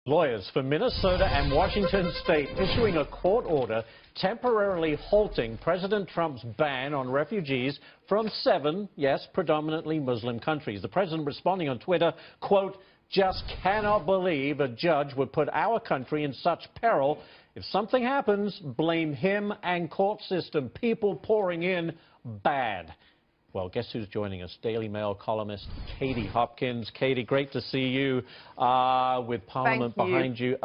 Lawyers for Minnesota and Washington state issuing a court order temporarily halting President Trump's ban on refugees from 7, yes, predominantly Muslim countries. The president responding on Twitter, quote, "Just cannot believe a judge would put our country in such peril. If something happens, blame him and court system. People pouring in bad." Well, guess who's joining us? Daily Mail columnist Katie Hopkins. Katie, great to see you with Parliament behind you.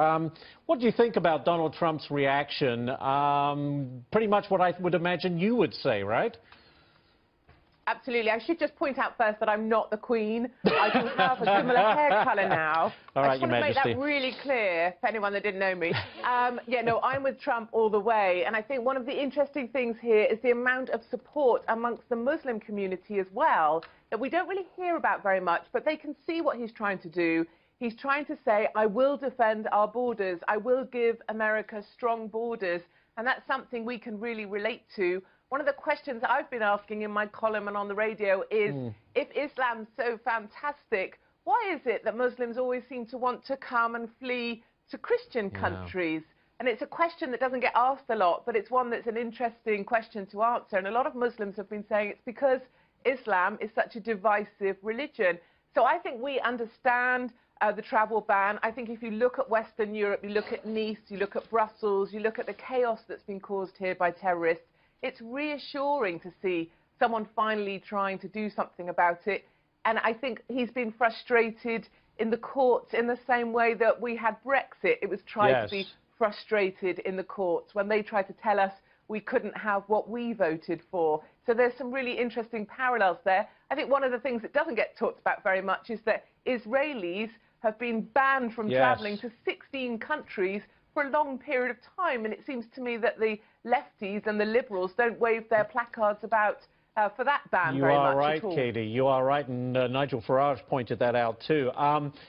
What do you think about Donald Trump's reaction? Pretty much what I would imagine you would say, right? Absolutely. I should just point out first that I'm not the Queen. I do have a similar hair colour now. All right, I just want to make that really clear for anyone that didn't know me. Yeah, no, I'm with Trump all the way. And I think one of the interesting things here is the amount of support amongst the Muslim community as well that we don't really hear about very much, but they can see what he's trying to do. He's trying to say, I will defend our borders. I will give America strong borders. And that's something we can really relate to. One of the questions I've been asking in my column and on the radio is, if Islam's so fantastic, why is it that Muslims always seem to want to come and flee to Christian countries? And it's a question that doesn't get asked a lot, but it's one that's an interesting question to answer. And a lot of Muslims have been saying it's because Islam is such a divisive religion. So I think we understand the travel ban. I think if you look at Western Europe, you look at Nice, you look at Brussels, you look at the chaos that's been caused here by terrorists, it's reassuring to see someone finally trying to do something about it. And I think he's been frustrated in the courts in the same way that we had Brexit. It was tried to be frustrated in the courts when they tried to tell us we couldn't have what we voted for. So there's some really interesting parallels there. I think one of the things that doesn't get talked about very much is that Israelis have been banned from traveling to 16 countries for a long period of time, and it seems to me that the lefties and the liberals don't wave their placards about for that ban very much at all. You are right, Katie. You are right, and Nigel FARAGE pointed that out too.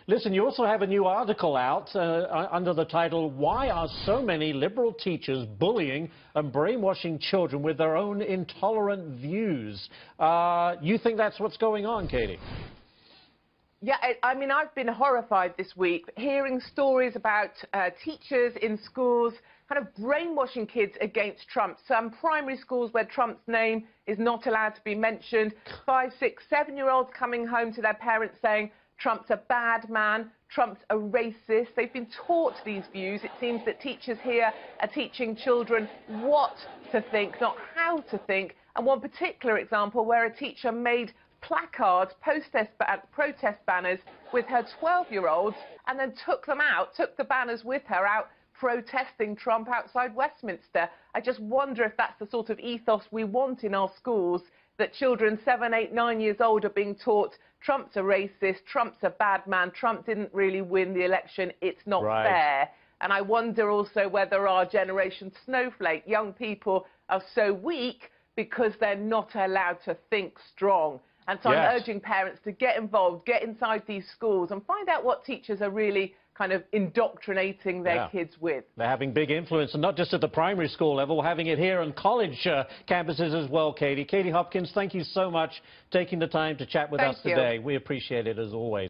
Listen, you also have a new article out under the title, "Why Are So Many Liberal Teachers Bullying and Brainwashing Children with Their Own Intolerant Views?" You think that's what's going on, Katie? Yeah, I mean, I've been horrified this week hearing stories about teachers in schools kind of brainwashing kids against Trump. Some primary schools where Trump's name is not allowed to be mentioned. 5-, 6-, 7-year-olds coming home to their parents saying Trump's a bad man, Trump's a racist. They've been taught these views. It seems that teachers here are teaching children what to think, not how to think. And one particular example where a teacher made placards, protest banners with her 12-year-olds and then took them out, took the banners with her out protesting Trump outside Westminster. I just wonder if that's the sort of ethos we want in our schools, that children 7, 8, 9 years old are being taught Trump's a racist, Trump's a bad man, Trump didn't really win the election, it's not fair. And I wonder also whether our generation snowflake, young people, are so weak because they're not allowed to think strong. And so I'm urging parents to get involved, get inside these schools and find out what teachers are really kind of indoctrinating their kids with. They're having big influence, and not just at the primary school level, having it here on college campuses as well, Katie. Katie Hopkins, thank you so much for taking the time to chat with us today. We appreciate it as always.